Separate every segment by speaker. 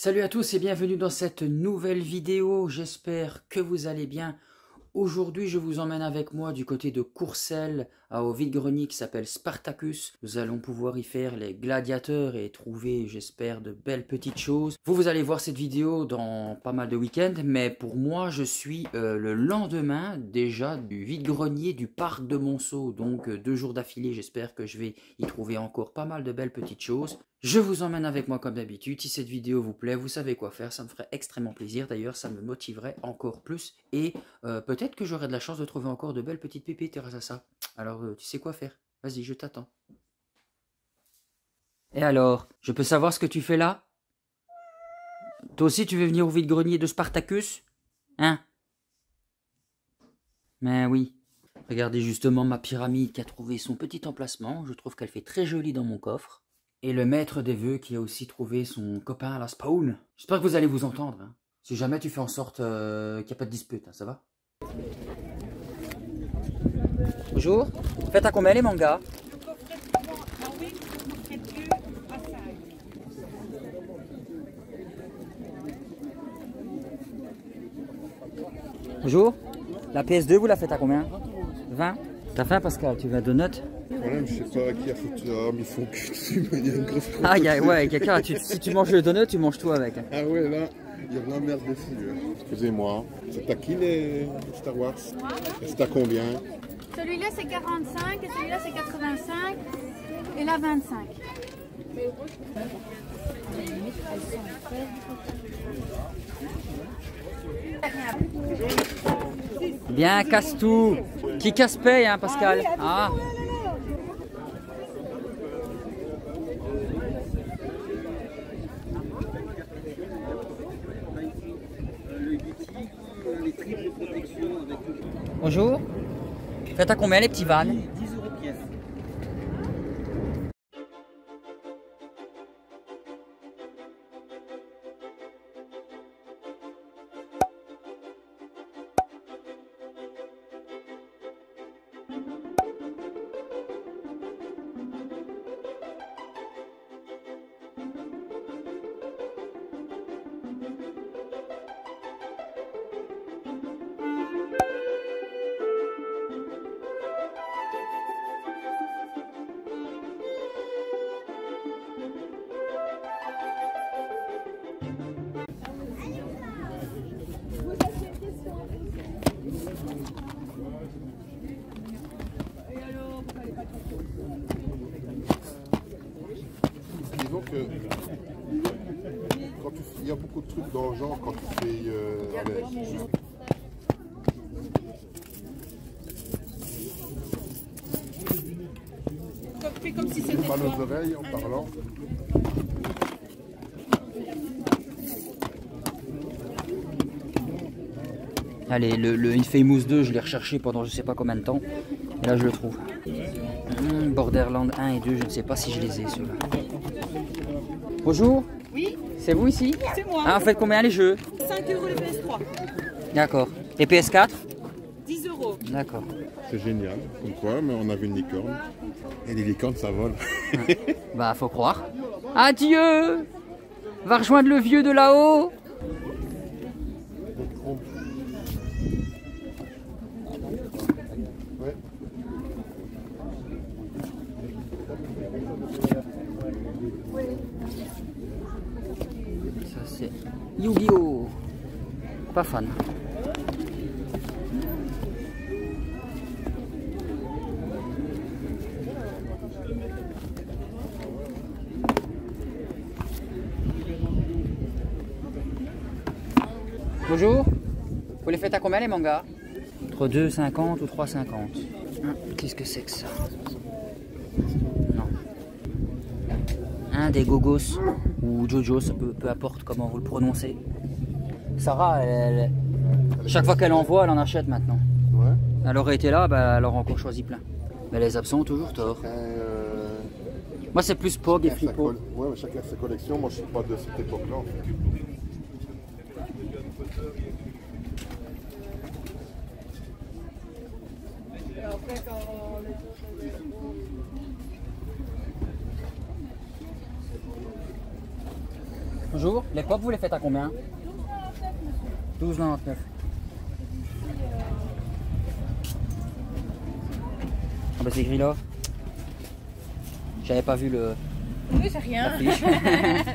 Speaker 1: Salut à tous et bienvenue dans cette nouvelle vidéo, j'espère que vous allez bien. Aujourd'hui je vous emmène avec moi du côté de Courcelles, au vide-grenier qui s'appelle Spartacus. Nous allons pouvoir y faire les gladiateurs et trouver, j'espère, de belles petites choses. Vous allez voir cette vidéo dans pas mal de week-ends, mais pour moi je suis le lendemain déjà du vide-grenier du parc de Monceau. Donc 2 jours d'affilée, j'espère que je vais y trouver encore pas mal de belles petites choses. Je vous emmène avec moi comme d'habitude. Si cette vidéo vous plaît, vous savez quoi faire, ça me ferait extrêmement plaisir. D'ailleurs, ça me motiverait encore plus. Et peut-être que j'aurai de la chance de trouver encore de belles petites pépites grâce à ça. Alors, tu sais quoi faire. Vas-y, je t'attends. Et alors, je peux savoir ce que tu fais là? Toi aussi, tu veux venir au vide-grenier de Spartacus? Hein? Mais oui. Regardez justement ma pyramide qui a trouvé son petit emplacement. Je trouve qu'elle fait très jolie dans mon coffre. Et le maître des vœux qui a aussi trouvé son copain à la spawn. J'espère que vous allez vous entendre. Hein. Si jamais tu fais en sorte qu'il n'y a pas de dispute, hein, ça va? Bonjour. Faites à combien les mangas? Bonjour. La PS2, vous la faites à combien? 20. T'as faim Pascal? Tu veux un donut?
Speaker 2: Le problème, je sais pas à qui a foutu mis son cul dessus, mais il y a une grosse
Speaker 1: Ah, ouais, quelqu'un, si tu manges le donut, tu manges tout avec.
Speaker 2: Ah ouais, là, il y a de la merde dessus. Excusez-moi, c'est à qui les Star Wars? C'est à combien?
Speaker 3: Celui-là c'est 45 et celui-là c'est 85 et là 25.
Speaker 1: Bien, casse tout. Qui casse paye, hein, Pascal? Ah. Bonjour. Faites à combien les petits vannes?
Speaker 4: 10 € pièce.
Speaker 2: Disons que quand il y a beaucoup de trucs dans le genre quand tu fais
Speaker 3: Fais comme si c'était
Speaker 2: mal aux oreilles en parlant.
Speaker 1: Allez, le Infamous 2, je l'ai recherché pendant je sais pas combien de temps. Et là, je le trouve. Borderlands 1 et 2, je ne sais pas si je les ai, ceux-là. Bonjour.
Speaker 3: Oui,
Speaker 1: C'est vous ici?
Speaker 3: c'est moi.
Speaker 1: Ah, en fait, combien les jeux?
Speaker 3: 5 € les PS3.
Speaker 1: D'accord. Et PS4?
Speaker 3: 10 €.
Speaker 1: D'accord.
Speaker 2: C'est génial, comme quoi, mais on avait une licorne. Et les licornes, ça vole.
Speaker 1: Bah, faut croire. Adieu! Va rejoindre le vieux de là-haut!
Speaker 2: Ouais.
Speaker 1: Ça, c'est Yu-Gi-Oh! Pas fan. Bonjour. Vous les faites à combien les mangas? Entre 2,50 ou 3,50. Qu'est-ce que c'est que ça? Non. Un des Gogos ou Jojos, peu importe comment vous le prononcez. Sarah, chaque fois qu'elle envoie, elle en achète maintenant.
Speaker 2: Ouais.
Speaker 1: Elle aurait été là, bah, elle aurait encore choisi plein. Mais les absents ont toujours tort. Moi, c'est plus Pog et Flippo.
Speaker 2: Ouais, mais chacun sa collection. Moi, je suis pas de cette époque-là. En fait.
Speaker 1: Bonjour. Les pop, vous les faites à combien? 12,99. Ah bah c'est écrit là. J'avais pas vu le...
Speaker 3: Oui, c'est rien.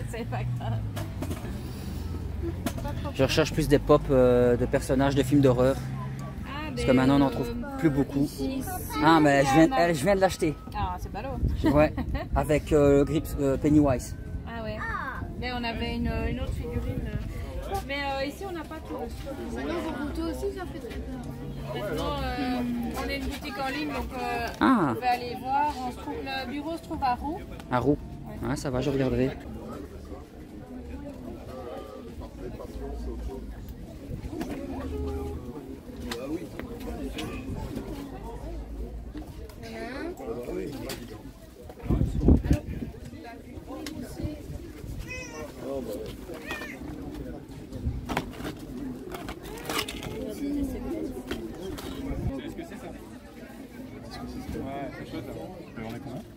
Speaker 3: C'est pas grave.
Speaker 1: Je recherche plus des pop de personnages de films d'horreur. Parce que maintenant on n'en trouve plus beaucoup. Ah mais je viens de l'acheter.
Speaker 3: Ah, c'est ballot.
Speaker 1: Ouais, avec Grip Pennywise.
Speaker 3: Ah ouais. Mais on avait une autre figurine. Mais ici on n'a pas tout. Ça vos photos aussi, ça fait très peur. Maintenant, on est une boutique en ligne, donc vous pouvez aller voir. Le bureau se trouve à Roux.
Speaker 1: À Roux. Ouais. Ah, ça va, je regarderai.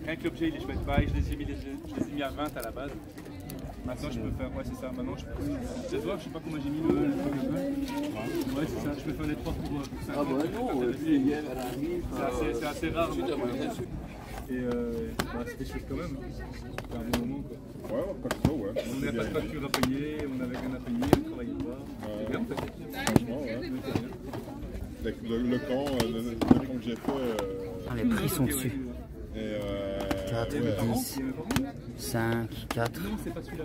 Speaker 4: Rien que l'objet il est chouette, pareil, je les ai mis à 20 à la base. Maintenant je peux faire, ouais c'est ça, maintenant je peux voir, je sais pas comment j'ai mis le truc. Ouais c'est ça, je peux faire les 3 pour 5. Ah bah non, c'est assez rare. Et c'était chouette quand même, c'était un bon moment quoi.
Speaker 2: Ouais, pas que ça, ouais.
Speaker 4: On n'avait pas de facture à payer, on avait rien à payer, on travaillait pas. C'est bien en fait.
Speaker 2: Franchement, ouais. Le camp que j'ai fait...
Speaker 1: Ah, les prix sont dessus. 4,
Speaker 2: ouais.
Speaker 1: 10, 5, 4.
Speaker 4: Non, c'est pas celui-là.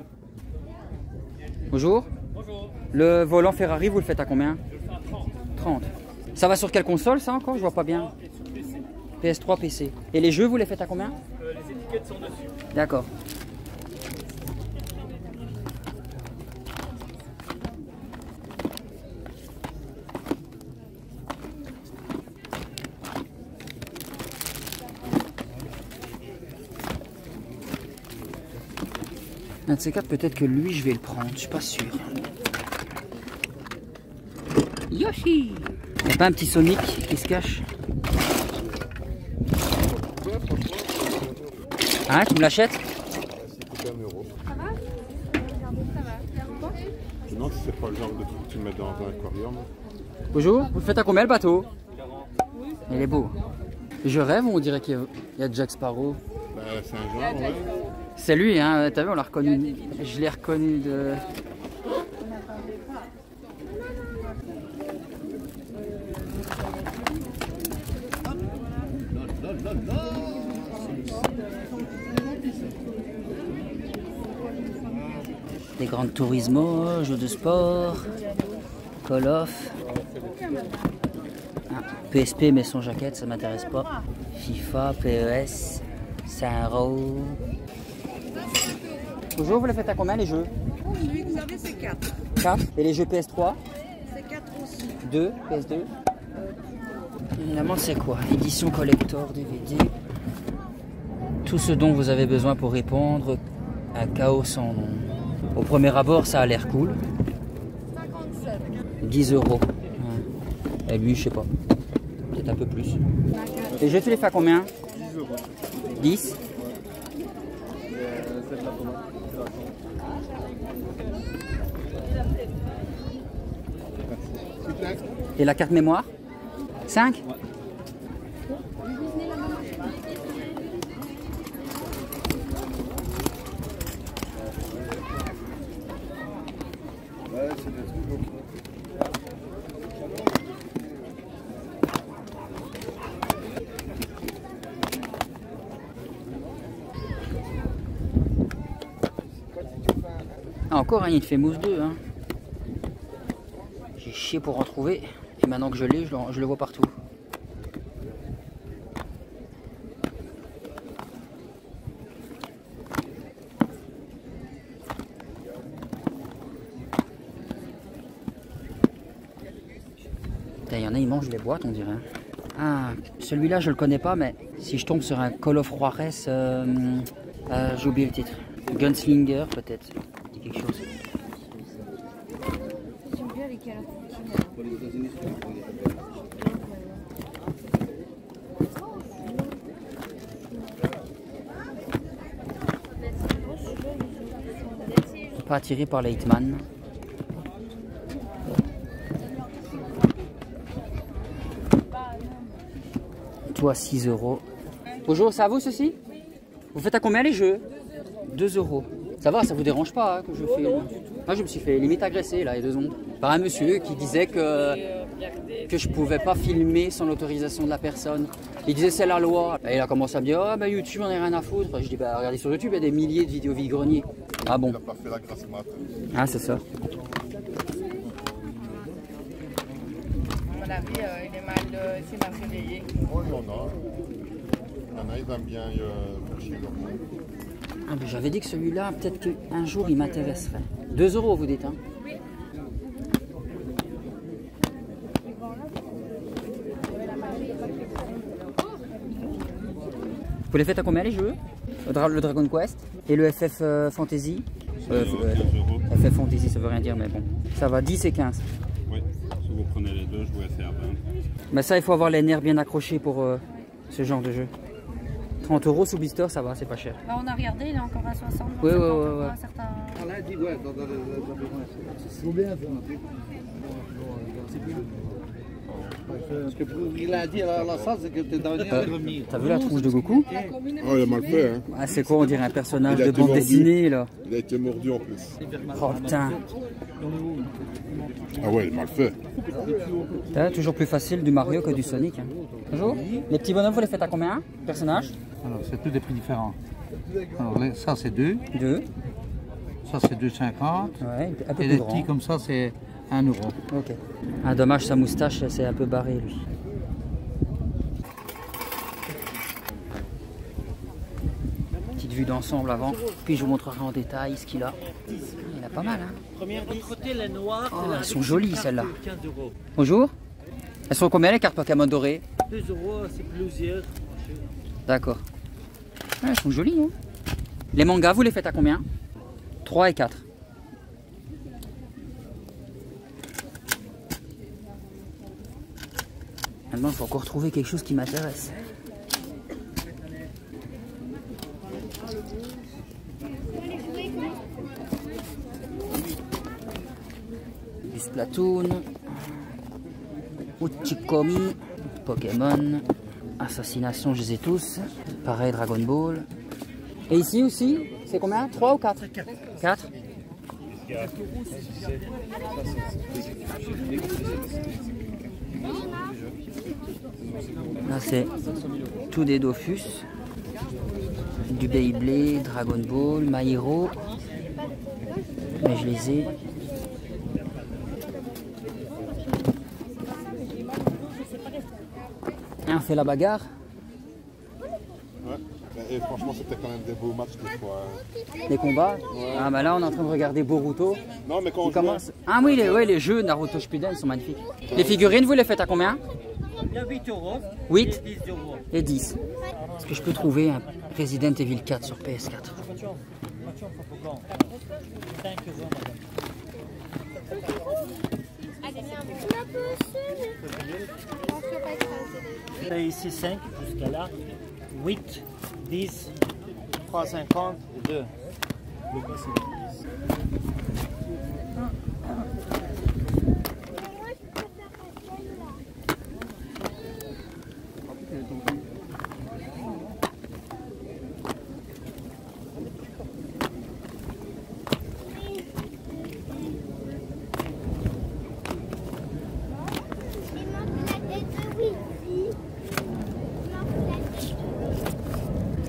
Speaker 1: Bonjour.
Speaker 4: Bonjour.
Speaker 1: Le volant Ferrari, vous le faites à combien? 30. Ça va sur quelle console ça encore? Je vois pas bien. PS3, PC. Et les jeux, vous les faites à combien?
Speaker 4: Les étiquettes sont dessus.
Speaker 1: D'accord. Un de ces quatre, peut-être que lui, je vais le prendre. Je suis pas sûr. Yoshi! Y'a pas un petit Sonic qui se cache? Hein, tu me l'achètes?
Speaker 2: C'est coûté 1 euro.
Speaker 3: Ça va? Ça va.
Speaker 2: Sinon, si c'est pas le genre de truc que tu mets dans un aquarium.
Speaker 1: Bonjour, vous le faites à combien le bateau? 40. Il est beau. Je rêve ou on dirait qu'il y a Jack Sparrow?
Speaker 2: Bah, c'est un genre, ouais.
Speaker 1: C'est lui, hein, t'as vu, on l'a reconnu. Je l'ai reconnu de... Des Gran Turismo, jeux de sport, Call of. Ah, PSP mais sans jaquette, ça m'intéresse pas. FIFA, PES, Saint-Roch. Bonjour, vous les faites à combien les jeux?
Speaker 5: Celui que vous avez, c'est 4.
Speaker 1: 4. Et les jeux PS3?
Speaker 5: C'est 4 aussi.
Speaker 1: 2, PS2. Évidemment, c'est quoi? Édition collector, DVD. Tout ce dont vous avez besoin pour répondre à Chaos sans nom. Au premier abord, ça a l'air cool.
Speaker 5: 57.
Speaker 1: 10 euros. Ouais. Et lui, je sais pas. Peut-être un peu plus. Les jeux, tu les fais à combien?
Speaker 2: 10 euros.
Speaker 1: 10. Et la carte mémoire? 5? Ah, encore un Infamous 2. Hein. J'ai chié pour en trouver. Et maintenant que je l'ai, je le vois partout. Il y en a, ils mangent les boîtes, on dirait. Ah, celui-là, je le connais pas, mais si je tombe sur un Call of Juarez, j'ai oublié le titre. Gunslinger, peut-être. C'est quelque chose.
Speaker 3: J'aime bien les calottes.
Speaker 1: Pas attiré par les Hitman. Toi 6 €. Bonjour, ça vous ceci? Vous faites à combien les jeux? 2 €. Ça va, ça vous dérange pas hein, que je filme? Moi je me suis fait limite agresser là il y a 2 secondes. Par un monsieur qui disait que je pouvais pas filmer sans l'autorisation de la personne. Il disait c'est la loi. Et il a commencé à me dire, ah bah YouTube on a rien à foutre. Je dis bah regardez sur YouTube il y a des milliers de vidéos vide-grenier. Ah bon?
Speaker 2: Il n'a pas fait la grasse mat.
Speaker 1: Ah c'est ça.
Speaker 3: À mon avis, il est mal réveillé.
Speaker 2: Oh, il y en a. Il y en a, ils aiment bien pour chier leur monde.
Speaker 1: Ah, mais j'avais dit que celui-là, peut-être qu'un jour il m'intéresserait. 2 € vous dites hein? Oui. Vous les faites à combien les jeux? Le Dragon Quest et le FF Fantasy? FF Fantasy ça veut rien dire mais bon. Ça va 10 et 15.
Speaker 6: Oui, si vous prenez les deux, je vous laisse faire 20.
Speaker 1: Mais ça il faut avoir les nerfs bien accrochés pour ce genre de jeu. 30 € sous blister, ça va, c'est pas cher.
Speaker 3: Bah, on a regardé, il est encore à 60.
Speaker 1: Oui, oui,
Speaker 3: oui.
Speaker 1: Certains...
Speaker 7: C'est combien ça? Parce que pour il a dit à la salle, c'est que tu es dernier à revenir.
Speaker 1: T'as vu la tronche de Goku?
Speaker 2: Oh, il a mal fait, hein.
Speaker 1: Ah, c'est quoi, on dirait un personnage de bande dessinée, là.
Speaker 2: Il a été mordu en plus.
Speaker 1: Oh putain.
Speaker 2: Ah ouais, il a mal fait.
Speaker 1: T'as toujours plus facile du Mario que du Sonic. Hein. Bonjour. Les petits bonhommes, vous les faites à combien? Personnages?
Speaker 8: Alors, c'est tous des prix différents. Alors, là, ça, c'est 2.
Speaker 1: 2.
Speaker 8: Ça, c'est 2,50.
Speaker 1: Ouais, un peu
Speaker 8: et
Speaker 1: plus
Speaker 8: les
Speaker 1: grand.
Speaker 8: petits comme ça, c'est 1 €.
Speaker 1: Ok. Ah, dommage, sa moustache, c'est un peu barré, lui. Petite vue d'ensemble avant. Puis je vous montrerai en détail ce qu'il a. Il y en a pas mal, hein.
Speaker 9: L'autre côté, les noirs,
Speaker 1: Oh, elles sont jolies, celles-là.
Speaker 9: 15 €.
Speaker 1: Bonjour. Elles sont combien les cartes Pokémon dorées?
Speaker 9: 2 €, c'est plusieurs.
Speaker 1: D'accord. Ouais, elles sont jolies, hein. Les mangas, vous les faites à combien? 3 et 4. Maintenant, il faut encore trouver quelque chose qui m'intéresse. Du Splatoon, Uchikomi, Pokémon, Assassination, je les ai tous. Pareil, Dragon Ball. Et ici aussi, c'est combien? 3 ou 4? 4. Là, c'est tout des Dofus, du Beyblade, Dragon Ball, My Hero. Mais je les ai. Et on fait la bagarre.
Speaker 2: Ouais. Et franchement, c'était quand même des beaux matchs des fois.
Speaker 1: Les combats. Ouais. Ah bah là, on est en train de regarder Boruto.
Speaker 2: Non, mais quand on
Speaker 1: commence. Ah oui, les jeux Naruto Shippuden sont magnifiques. Les figurines, vous les faites à combien?
Speaker 9: Il y a 8 €.
Speaker 1: 8
Speaker 9: et 10 €
Speaker 1: et 10. Est-ce que je peux trouver un Resident Evil 4 sur PS4?
Speaker 9: Là, ici 5 jusqu'à là. 8, 10, 3,50 et 2.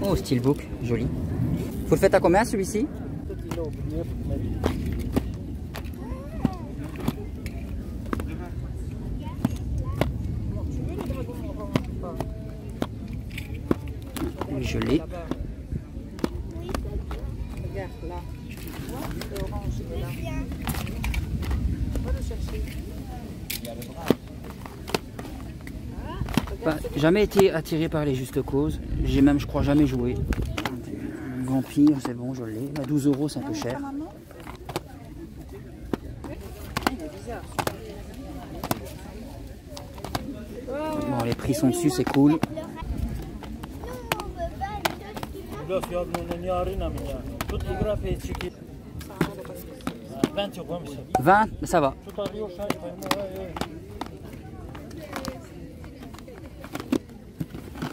Speaker 1: Oh, Steelbook, joli. Vous le faites à combien celui-ci? Je l'ai. Bah, jamais été attiré par les justes causes. J'ai même, je crois, jamais joué. Vampire, c'est bon, je l'ai. À 12 €, c'est un peu cher. Bon, les prix sont dessus, c'est cool.
Speaker 9: 20 euros, monsieur.
Speaker 1: 20, ça va.
Speaker 9: Tout en rio, ça,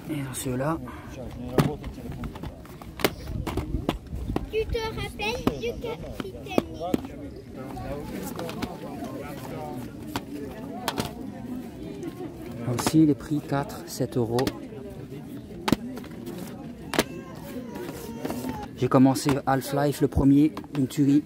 Speaker 1: Et dans ceux-là.
Speaker 10: Tu te rappelles du capitaine?
Speaker 1: Aussi les prix 4, 7 euros. J'ai commencé Half-Life le premier, une tuerie.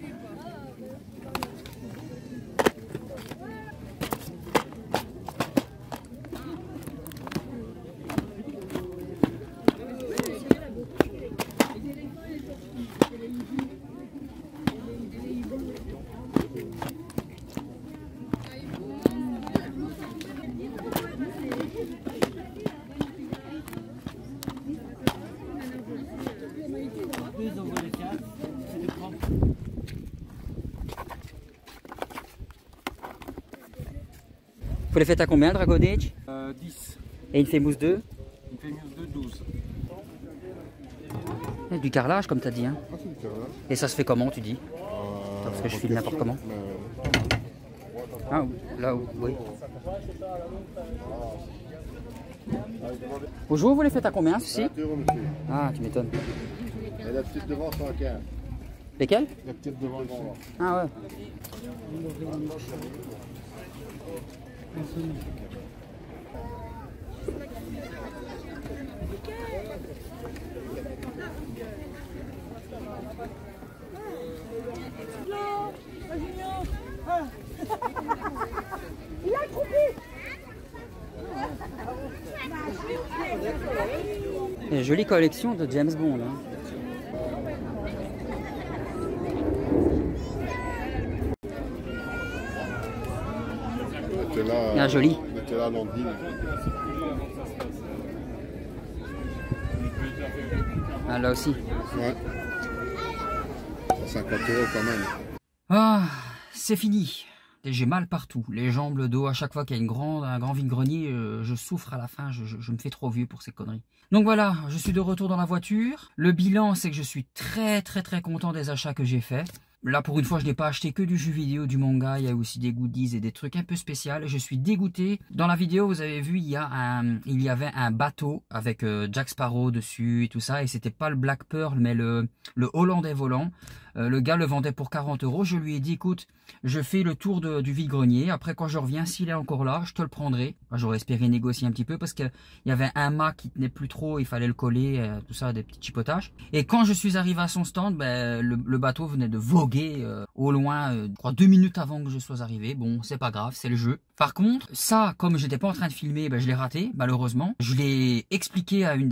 Speaker 1: Vous les faites à combien, Dragon Age?
Speaker 4: 10.
Speaker 1: Et une Famous 2?
Speaker 4: Une Famous 2, 12.
Speaker 1: Et du carrelage, comme tu as dit. Hein.
Speaker 2: Ah, c'est du carrelage.
Speaker 1: Et ça se fait comment, tu dis? Parce que je filme n'importe comment. Ah, là où, oui. Bonjour, vous les faites à combien, ceci?
Speaker 2: 20 euros, monsieur.
Speaker 1: Ah, tu m'étonnes.
Speaker 2: Et la petite devant, 115.
Speaker 1: Lesquels?
Speaker 2: La petite devant, ici.
Speaker 1: Ah ouais.
Speaker 10: Il a coupé.
Speaker 1: Une jolie collection de James Bond. Hein. Bien joli.
Speaker 2: Mettez là, Landine.
Speaker 1: Ah, là aussi.
Speaker 2: Ouais. 150 euros quand même.
Speaker 1: Ah, c'est fini. J'ai mal partout, les jambes, le dos, à chaque fois qu'il y a un grand vide-grenier, je souffre à la fin, je me fais trop vieux pour ces conneries. Donc voilà, je suis de retour dans la voiture. Le bilan, c'est que je suis très content des achats que j'ai faits. Là, pour une fois, je n'ai pas acheté que du jeu vidéo, du manga. Il y a aussi des goodies et des trucs un peu spéciaux. Je suis dégoûté. Dans la vidéo, vous avez vu, il y avait un bateau avec Jack Sparrow dessus et tout ça. Et c'était pas le Black Pearl, mais le Hollandais volant. Le gars le vendait pour 40 euros. Je lui ai dit, écoute, je fais le tour du vide-grenier. Après, quand je reviens, s'il est encore là, je te le prendrai. J'aurais espéré négocier un petit peu parce qu'il y avait un mât qui tenait plus trop. Il fallait le coller, tout ça, des petits chipotages. Et quand je suis arrivé à son stand, ben, le bateau venait de voguer au loin, je crois 2 minutes avant que je sois arrivé. Bon, c'est pas grave, c'est le jeu. Par contre, ça, comme j'étais pas en train de filmer, ben, je l'ai raté, malheureusement. Je l'ai expliqué à une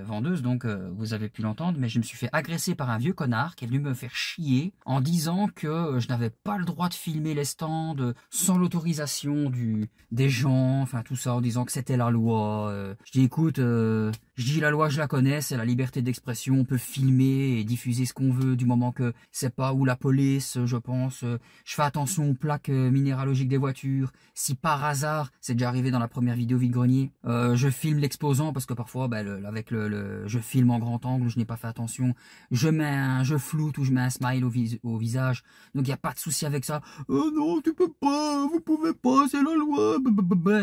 Speaker 1: vendeuse, donc vous avez pu l'entendre, mais je me suis fait agresser par un vieux connard qui est venu me faire chier en disant que je n'avais pas le droit de filmer les stands sans l'autorisation des gens, enfin tout ça, en disant que c'était la loi. Je dis écoute, je dis la loi je la connais, c'est la liberté d'expression, on peut filmer et diffuser ce qu'on veut du moment que c'est pas où la police, je pense. Je fais attention aux plaques minéralogiques des voitures. Si par hasard, c'est déjà arrivé dans la première vidéo vide-grenier, je filme l'exposant parce que parfois je filme en grand angle, je n'ai pas fait attention, je floute ou je mets un smile au visage, donc il n'y a pas de souci avec ça. Non, tu peux pas, vous pouvez pas, c'est la loi.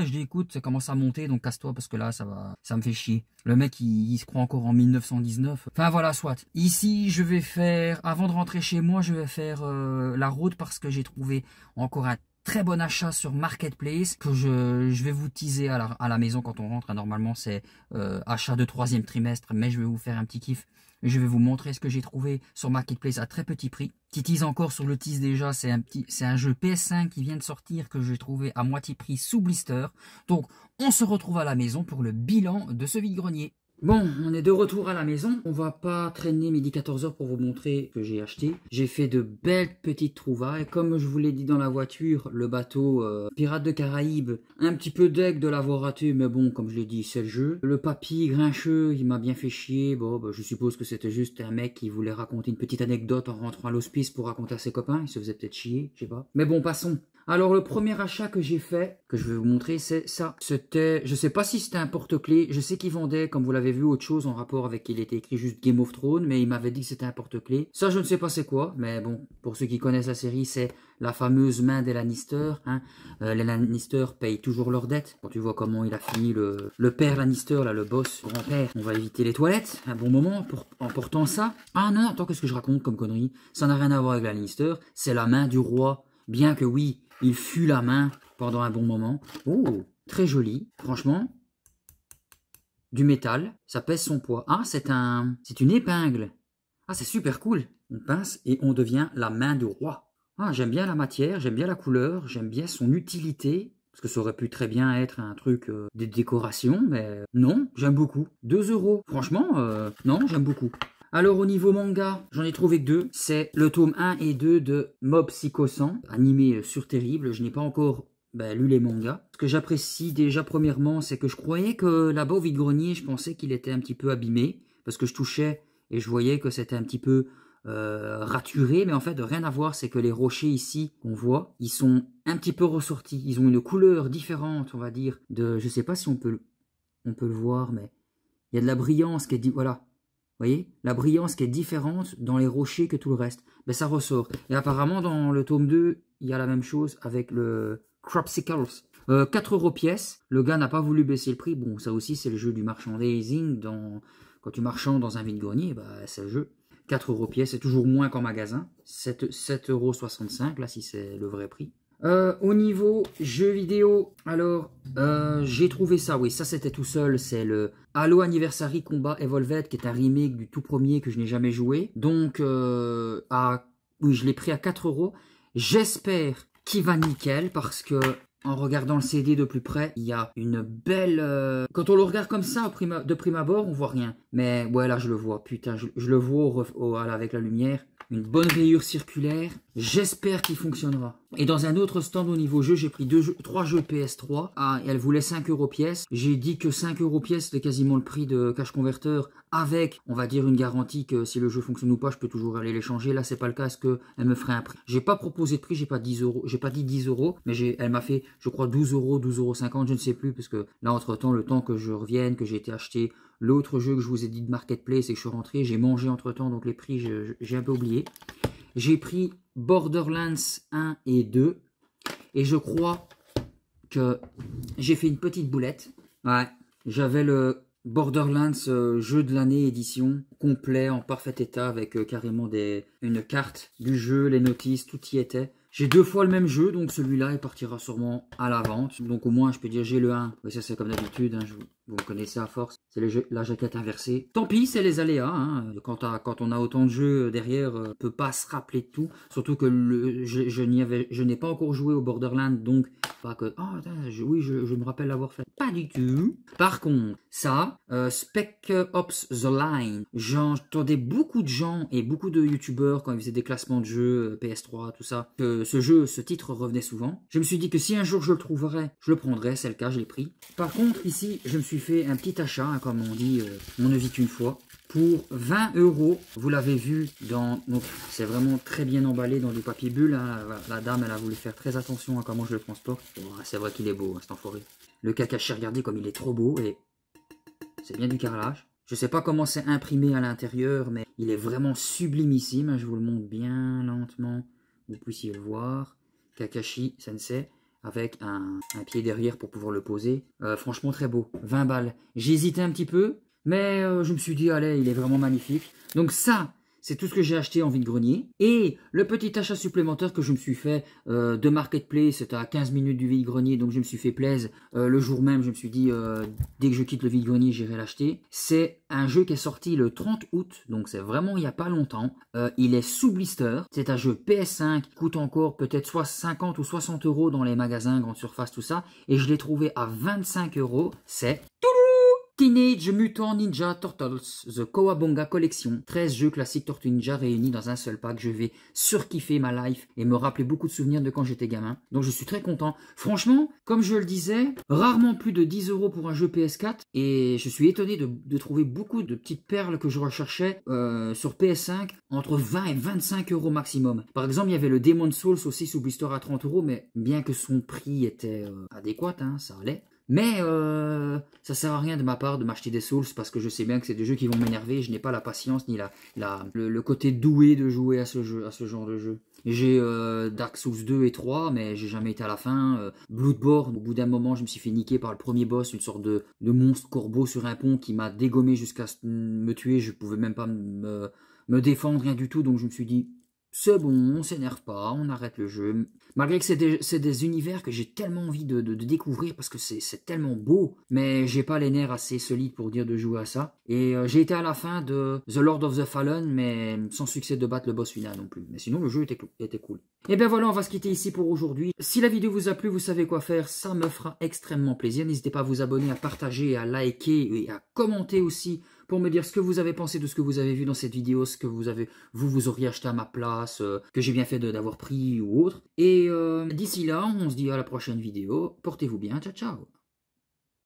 Speaker 1: Je dis écoute, ça commence à monter, donc casse-toi parce que là ça me fait chier. Le mec il se croit encore en 1919. Enfin voilà, soit. Ici je vais faire, avant de rentrer chez moi, je vais faire la route parce que j'ai trouvé encore un très bon achat sur Marketplace que je vais vous teaser à la maison quand on rentre. Normalement c'est achat de 3e trimestre, mais je vais vous faire un petit kiff. Je vais vous montrer ce que j'ai trouvé sur Marketplace à très petit prix. Petit tease encore sur le tease déjà, c'est un jeu PS5 qui vient de sortir que j'ai trouvé à moitié prix sous blister. Donc on se retrouve à la maison pour le bilan de ce vide-grenier. Bon, on est de retour à la maison. On va pas traîner midi 14h pour vous montrer ce que j'ai acheté. J'ai fait de belles petites trouvailles. Comme je vous l'ai dit dans la voiture, le bateau Pirates de Caraïbes, un petit peu deg de l'avoir raté, mais bon, comme je l'ai dit, c'est le jeu. Le papy grincheux, il m'a bien fait chier. Bon, bah, je suppose que c'était juste un mec qui voulait raconter une petite anecdote en rentrant à l'hospice pour raconter à ses copains. Il se faisait peut-être chier, je sais pas. Mais bon, passons. Alors le premier achat que j'ai fait, que je vais vous montrer, c'est ça. C'était, je sais pas si c'était un porte-clés, je sais qu'il vendait, comme vous l'avez vu, autre chose en rapport avec, il était écrit juste Game of Thrones, mais il m'avait dit que c'était un porte-clés. Ça je ne sais pas c'est quoi, mais bon, pour ceux qui connaissent la série, c'est la fameuse main des Lannister. Hein. Les Lannister payent toujours leurs dettes. Quand tu vois comment il a fini le père Lannister, là, le boss, le grand-père, on va éviter les toilettes, un bon moment en portant ça. Ah non, attends, qu'est-ce que je raconte comme connerie? Ça n'a rien à voir avec la Lannister, c'est la main du roi, bien que oui, il fut la main pendant un bon moment. Oh, très joli. Franchement, du métal, ça pèse son poids. Ah, c'est une épingle. Ah, c'est super cool. On pince et on devient la main du roi. Ah, j'aime bien la matière, j'aime bien la couleur, j'aime bien son utilité. Parce que ça aurait pu très bien être un truc de décoration, mais non, j'aime beaucoup. 2 €. Franchement, non, j'aime beaucoup. Alors au niveau manga, j'en ai trouvé que 2. C'est le tome 1 et 2 de Mob Psycho 100, animé sur Terrible. Je n'ai pas encore lu les mangas. Ce que j'apprécie déjà premièrement, c'est que je croyais que là-bas au vide-grenier, je pensais qu'il était un petit peu abîmé. Parce que je touchais et je voyais que c'était un petit peu raturé. Mais en fait, rien à voir, c'est que les rochers ici qu'on voit, ils sont un petit peu ressortis. Ils ont une couleur différente, on va dire. Je sais pas si on peut le voir, mais il y a de la brillance qui est... Voilà. Vous voyez, la brillance qui est différente dans les rochers que tout le reste. Ben, ça ressort. Et apparemment, dans le tome 2, il y a la même chose avec le Cropsicles. 4 € pièce. Le gars n'a pas voulu baisser le prix. Bon, ça aussi, c'est le jeu du merchandising. Quand tu marchandes dans un vide-grenier, c'est le jeu. 4 € pièce, c'est toujours moins qu'en magasin. 7,65 € là, si c'est le vrai prix. Au niveau jeux vidéo, alors j'ai trouvé ça, oui, ça c'était tout seul, c'est le Halo Anniversary Combat Evolved qui est un remake du tout premier que je n'ai jamais joué. Donc, oui, je l'ai pris à 4 €. J'espère qu'il va nickel parce que en regardant le CD de plus près, il y a une belle... Quand on le regarde comme ça, de prime abord, on voit rien. Mais ouais, là je le vois, putain, je le vois avec la lumière. Une bonne rayure circulaire. J'espère qu'il fonctionnera. Et dans un autre stand au niveau jeu, j'ai pris 3 jeux PS3. Ah, et elle voulait 5 € pièce. J'ai dit que 5 € pièce, c'était quasiment le prix de Cash Converter. Avec, on va dire, une garantie que si le jeu fonctionne ou pas, je peux toujours aller les changer. Là, c'est pas le cas. Est-ce qu'elle me ferait un prix? J'ai pas proposé de prix, j'ai pas 10 €. J'ai pas dit 10 €, mais elle m'a fait, je crois, 12 €, 12,50 €, je ne sais plus. Parce que là, entre-temps, le temps que je revienne, que j'ai été acheter l'autre jeu que je vous ai dit de Marketplace et que je suis rentré, j'ai mangé entre-temps, donc les prix, j'ai un peu oublié. J'ai pris Borderlands 1 et 2. Et je crois que j'ai fait une petite boulette. Ouais, j'avais le Borderlands jeu de l'année édition complet en parfait état avec carrément une carte du jeu, les notices, tout y était. J'ai 2 fois le même jeu, donc celui-là il partira sûrement à la vente. Donc au moins je peux dire j'ai le 1. Oui, ça c'est comme d'habitude, hein, vous me connaissez à force. C'est la jaquette inversée. Tant pis, c'est les aléas. Hein. Quand on a autant de jeux derrière, on peut pas se rappeler de tout. Surtout que je n'ai pas encore joué au Borderlands, donc pas que... Oh, oui, je me rappelle l'avoir fait. Pas du tout. Par contre, ça, Spec Ops The Line, j'entendais beaucoup de gens et beaucoup de youtubeurs quand ils faisaient des classements de jeux, PS3, tout ça, que ce titre revenait souvent. Je me suis dit que si un jour je le trouverais, je le prendrais, c'est le cas, je l'ai pris. Par contre, ici, je me suis fait un petit achat, hein, comme on dit, on ne vit qu'une fois, pour 20 €. Vous l'avez vu, c'est vraiment très bien emballé dans du papier bulle. Hein. La dame, elle a voulu faire très attention à comment je le transporte. Oh, c'est vrai qu'il est beau, hein, cet enfoiré. Le Kakashi, regardez comme il est trop beau, et c'est bien du carrelage. Je sais pas comment c'est imprimé à l'intérieur, mais il est vraiment sublimissime. Hein. Je vous le montre bien lentement, vous puissiez le voir. Kakashi Sensei, avec un pied derrière pour pouvoir le poser. Franchement très beau, 20 balles. J'ai hésité un petit peu, mais je me suis dit, allez, il est vraiment magnifique. Donc ça, c'est tout ce que j'ai acheté en vide-grenier. Et le petit achat supplémentaire que je me suis fait de Marketplace, c'était à 15 minutes du vide-grenier, donc je me suis fait plaisir. Le jour même, je me suis dit, dès que je quitte le vide-grenier, j'irai l'acheter. C'est un jeu qui est sorti le 30 août, donc c'est vraiment il n'y a pas longtemps. Il est sous blister. C'est un jeu PS5 qui coûte encore peut-être soit 50 ou 60 € dans les magasins, grande surface, tout ça. Et je l'ai trouvé à 25 €. C'est Teenage Mutant Ninja Turtles, The Cowabunga Collection. 13 jeux classiques Tortue Ninja réunis dans un seul pack. Je vais surkiffer ma life et me rappeler beaucoup de souvenirs de quand j'étais gamin. Donc je suis très content. Franchement, comme je le disais, rarement plus de 10 € pour un jeu PS4. Et je suis étonné de trouver beaucoup de petites perles que je recherchais sur PS5 entre 20 et 25 € maximum. Par exemple, il y avait le Demon's Souls aussi sous blister à 30 €, mais bien que son prix était adéquat, hein, ça allait. Mais ça sert à rien de ma part de m'acheter des Souls parce que je sais bien que c'est des jeux qui vont m'énerver. Je n'ai pas la patience ni le côté doué de jouer à ce genre de jeu. J'ai Dark Souls 2 et 3, mais j'ai jamais été à la fin. Bloodborne, au bout d'un moment, je me suis fait niquer par le premier boss, une sorte de monstre corbeau sur un pont qui m'a dégommé jusqu'à me tuer. Je pouvais même pas me défendre, rien du tout. Donc je me suis dit, c'est bon, on s'énerve pas, on arrête le jeu. Malgré que c'est des univers que j'ai tellement envie de découvrir parce que c'est tellement beau, mais j'ai pas les nerfs assez solides pour dire de jouer à ça. Et j'ai été à la fin de The Lord of the Fallen, mais sans succès de battre le boss final non plus. Mais sinon, le jeu était cool. Et bien voilà, on va se quitter ici pour aujourd'hui. Si la vidéo vous a plu, vous savez quoi faire, ça me fera extrêmement plaisir. N'hésitez pas à vous abonner, à partager, à liker et à commenter aussi pour me dire ce que vous avez pensé de ce que vous avez vu dans cette vidéo, ce que vous auriez acheté à ma place, que j'ai bien fait d'avoir pris ou autre. Et d'ici là, on se dit à la prochaine vidéo. Portez-vous bien, ciao ciao.